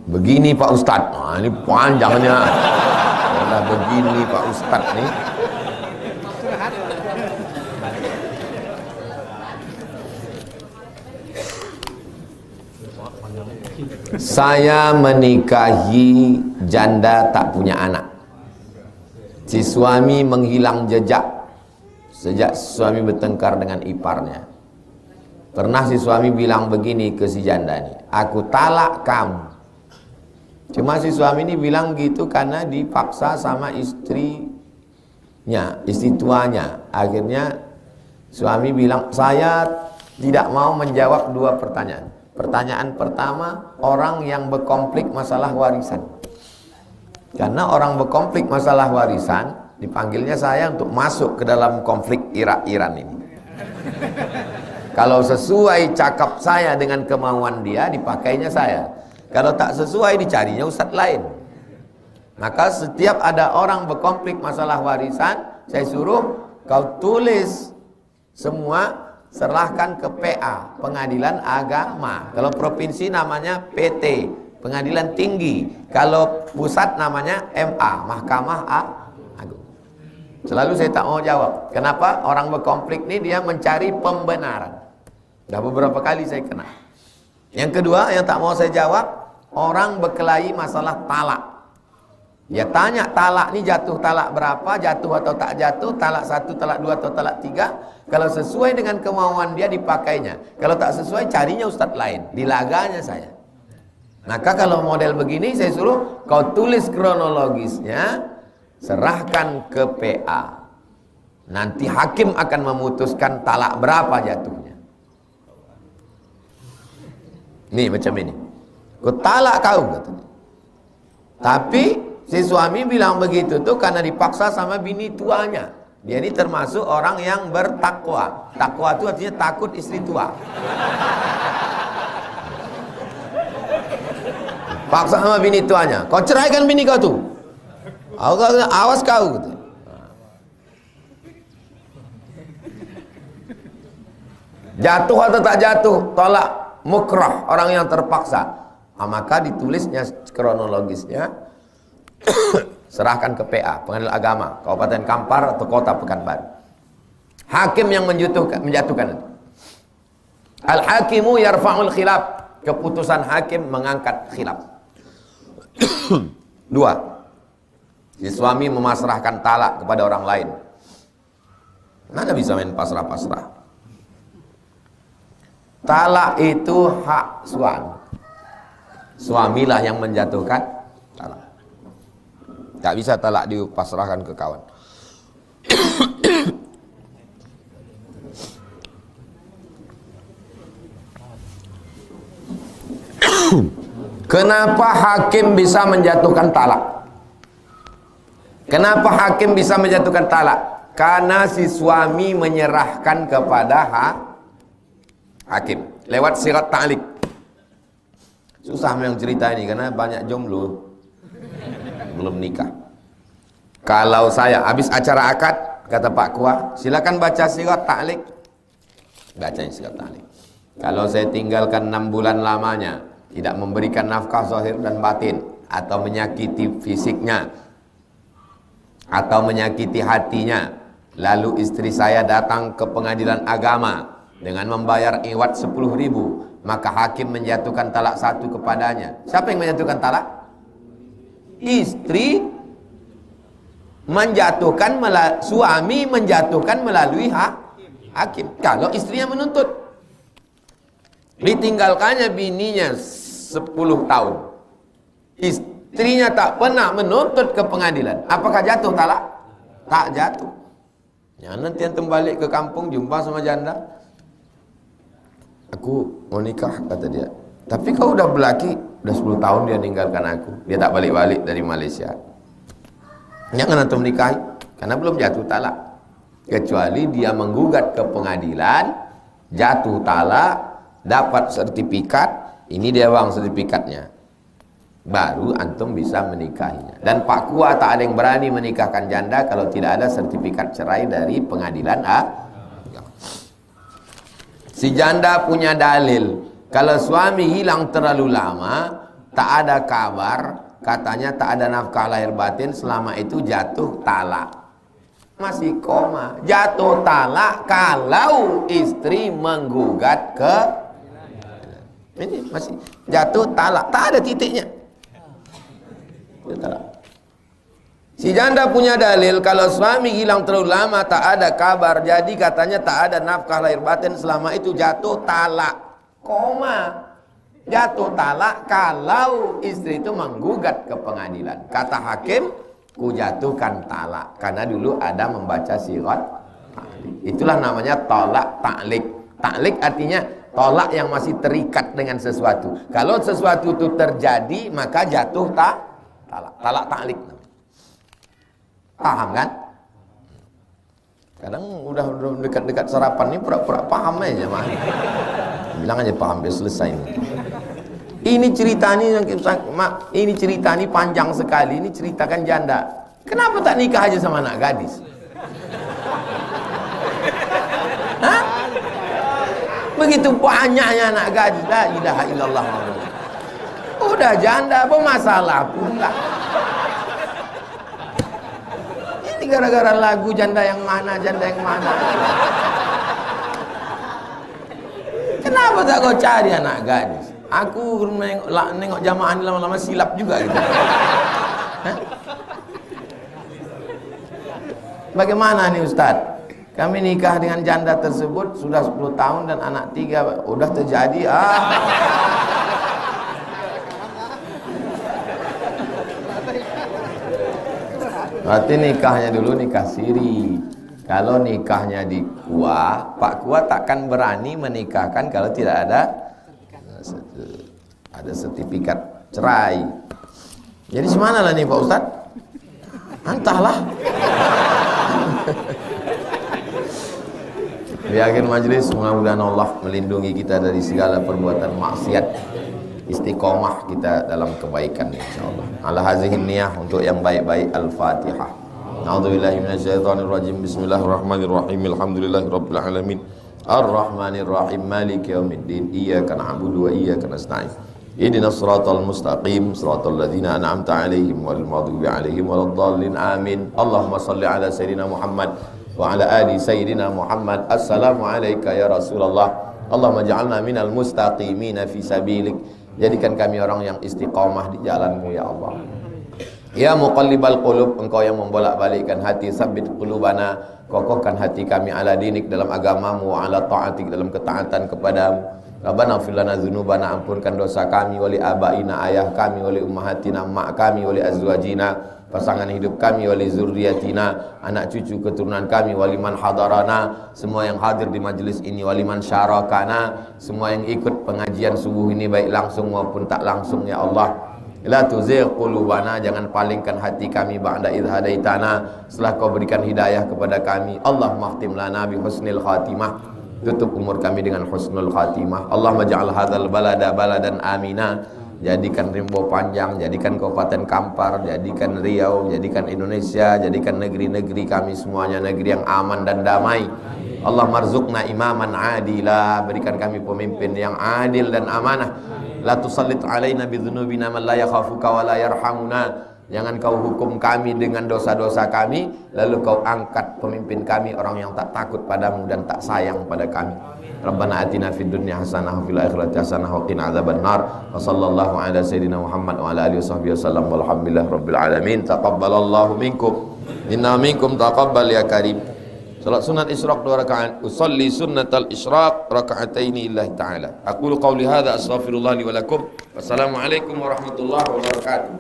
Begini Pak Ustadz, nah, ini panjangnya. Nah, begini Pak Ustadz nih. Saya menikahi janda tak punya anak. Si suami menghilang jejak sejak suami bertengkar dengan iparnya. Pernah si suami bilang begini ke si janda ini, aku talak kamu. Cuma si suami ini bilang gitu karena dipaksa sama istrinya, istri tuanya. Akhirnya suami bilang, saya tidak mau menjawab dua pertanyaan. Pertanyaan pertama, orang yang berkonflik masalah warisan. Karena orang berkonflik masalah warisan, dipanggilnya saya untuk masuk ke dalam konflik Irak-Iran ini. Kalau sesuai cakap saya dengan kemauan dia, dipakainya saya. Kalau tak sesuai, dicarinya ustadz lain. Maka setiap ada orang berkonflik masalah warisan, saya suruh kau tulis semua, serahkan ke PA, Pengadilan Agama. Kalau provinsi namanya PT, Pengadilan Tinggi. Kalau pusat namanya MA, Mahkamah Agung. Selalu saya tak mau jawab. Kenapa? Orang berkonflik ini dia mencari pembenaran. Dah beberapa kali saya kena. Yang kedua yang tak mau saya jawab, orang berkelahi masalah talak. Dia tanya talak ini jatuh talak berapa, jatuh atau tak jatuh, talak 1, talak 2 atau talak 3. Kalau sesuai dengan kemauan dia dipakainya. Kalau tak sesuai carinya ustadz lain, dilaganya saya. Maka kalau model begini saya suruh kau tulis kronologisnya, serahkan ke PA. Nanti hakim akan memutuskan talak berapa jatuhnya. Nih macam ini. Kau talak kau katanya. Tapi si suami bilang begitu tuh karena dipaksa sama bini tuanya. Dia ini termasuk orang yang bertakwa. Takwa itu artinya takut istri tua. Paksa sama bini tuanya, kau ceraikan bini kau tuh. Awas kau gitu. Jatuh atau tak jatuh, tolak mukrah, orang yang terpaksa. Maka ditulisnya kronologisnya. Serahkan ke PA, Pengadilan Agama, Kabupaten Kampar atau Kota Pekanbaru. Hakim yang menjatuhkan. Al-hakimu yarfa'ul khilaf. Keputusan hakim mengangkat khilaf. 2. Si suami memasrahkan talak kepada orang lain. Mana bisa main pasrah-pasrah? Talak itu hak suami. Suamilah yang menjatuhkan talak. Tak bisa talak dipasrahkan ke kawan. Kenapa hakim bisa menjatuhkan talak? Kenapa hakim bisa menjatuhkan talak? Karena si suami menyerahkan kepada hakim lewat sirat ta'liq. Susah memang cerita ini karena banyak jomblo belum nikah. Kalau saya habis acara akad, kata Pak Kua, silakan baca sirat ta'liq. Bacain sirat ta'liq. Kalau saya tinggalkan 6 bulan lamanya, tidak memberikan nafkah zahir dan batin, atau menyakiti fisiknya, atau menyakiti hatinya, lalu istri saya datang ke Pengadilan Agama dengan membayar iwat 10.000, maka hakim menjatuhkan talak 1 kepadanya. Siapa yang menjatuhkan talak? Istri menjatuhkan, suami menjatuhkan melalui hakim. Kalau istrinya menuntut, ditinggalkannya bininya 10 tahun, istrinya tak pernah menuntut ke pengadilan, apakah jatuh talak? Tak jatuh. Ya, nanti antum balik ke kampung jumpa sama janda, aku mau nikah kata dia, tapi kau udah berlaki, udah 10 tahun dia ninggalkan aku, dia tak balik-balik dari Malaysia. Jangan antum nikahi karena belum jatuh talak, kecuali dia menggugat ke pengadilan, jatuh talak, dapat sertifikat, ini dia bang sertifikatnya, baru antum bisa menikahinya. Dan Pak Kua tak ada yang berani menikahkan janda kalau tidak ada sertifikat cerai dari pengadilan Si janda punya dalil, kalau suami hilang terlalu lama, tak ada kabar, katanya tak ada nafkah lahir batin, selama itu jatuh talak. Masih koma, jatuh talak kalau istri menggugat ke, ini masih jatuh talak, tak ada titiknya. Si janda punya dalil kalau suami hilang terlalu lama tak ada kabar, jadi katanya tak ada nafkah lahir batin, selama itu jatuh talak, koma, jatuh talak kalau istri itu menggugat ke pengadilan. Kata hakim, ku jatuhkan talak, karena dulu ada membaca sirat taklik. Itulah namanya tolak taklik. Taklik artinya tolak yang masih terikat dengan sesuatu. Kalau sesuatu itu terjadi maka jatuh talak. Talak taklik. Paham kan? Kadang udah dekat-dekat sarapan ini pura-pura paham aja mah. Bilang aja paham, biar selesai ini. Ini cerita ini panjang sekali. Ini ceritakan janda. Kenapa tak nikah aja sama anak gadis? Hah? Begitu banyaknya anak gadis. La ilaha illallah. Udah janda, apa masalah pula? Ini gara-gara lagu janda yang mana, janda yang mana. Kenapa tak kau cari anak gadis? Aku nengok jamaah ini lama-lama silap juga gitu. Hah? Bagaimana nih Ustaz? Kami nikah dengan janda tersebut sudah 10 tahun dan anak 3. Udah terjadi Berarti nikahnya dulu nikah siri. Kalau nikahnya di Kuah, Pak Kuah takkan berani menikahkan kalau tidak ada sertifikat cerai. Jadi semana lah nih Pak Ustadz? Entahlah. Di akhir majelis, mudah-mudahan Allah melindungi kita dari segala perbuatan maksiat, istiqomah kita dalam kebaikan insyaallah. Ala hazihin niyah, untuk yang baik-baik. Al-Fatihah. A'udzubillahi minasyaitonirrajim. Bismillahirrahmanirrahim. Alhamdulillahirabbil alamin. Ar-Rahmanir-Rahim. Maliki yaumiddin. Iyyaka na'budu wa iyyaka nasta'in. Ihdinas siratal mustaqim, siratal ladzina an'amta 'alaihim ghairil maghdubi 'alaihim waladdallin. Amin. Allahumma shalli ala sayidina Muhammad wa ala ali sayidina Muhammad. Assalamu alayka ya Rasulullah. Allahumma ja'alna minal mustaqimina fi sabilik. Jadikan kami orang yang istiqamah di jalanmu ya Allah. Ya muqallibal qulub, engkau yang membolak-balikkan hati, sabbit qulubana, kokohkan hati kami ala dinik, dalam agamamu, wa ala ta'atik, dalam ketaatan kepadamu. Rabbana ighfir lana dzunubana, ampunkan dosa kami, wali abaina, ayah kami, wali ummahatina, mak kami, wali azwajina, pasangan hidup kami, wali zurriyatina, anak cucu keturunan kami, wali man hadarana, semua yang hadir di majelis ini, wali man syarakana, semua yang ikut pengajian subuh ini baik langsung maupun tak langsung ya Allah. La tuzigh qulubana, jangan palingkan hati kami ba'da idh hadaitana, setelah kau berikan hidayah kepada kami. Allahumma khtim lana bi husnil khatimah, tutup umur kami dengan husnul khatimah. Allahumma ja'al hadzal balada baladan amina, jadikan Rimbo Panjang, jadikan Kabupaten Kampar, jadikan Riau, jadikan Indonesia, jadikan negeri-negeri kami semuanya negeri yang aman dan damai. Allah marzuqna imaman adila, berikan kami pemimpin yang adil dan amanah. La tusallit alaina bidzunubina man la yakhafuka wa la yarhamuna, jangan kau hukum kami dengan dosa-dosa kami lalu kau angkat pemimpin kami orang yang tak takut padamu dan tak sayang pada kami. Rabbana atina fid dunya hasanah wa fil akhirati hasanah wa qina adzabannar. Wa sallallahu ala sayidina Muhammad wa ala alihi washabbihi wasallam walhamdulillahi rabbil alamin. Taqabbalallahu minkum inna minkum taqabbal ya karim. Salat sunat isyraq 2 rakaat. Usolli sunnatal isyraq raka'ataini lillahi ta'ala. Aqulu qawli hadza astaghfirullah li wa lakum. Wassalamualaikum warahmatullahi wabarakatuh.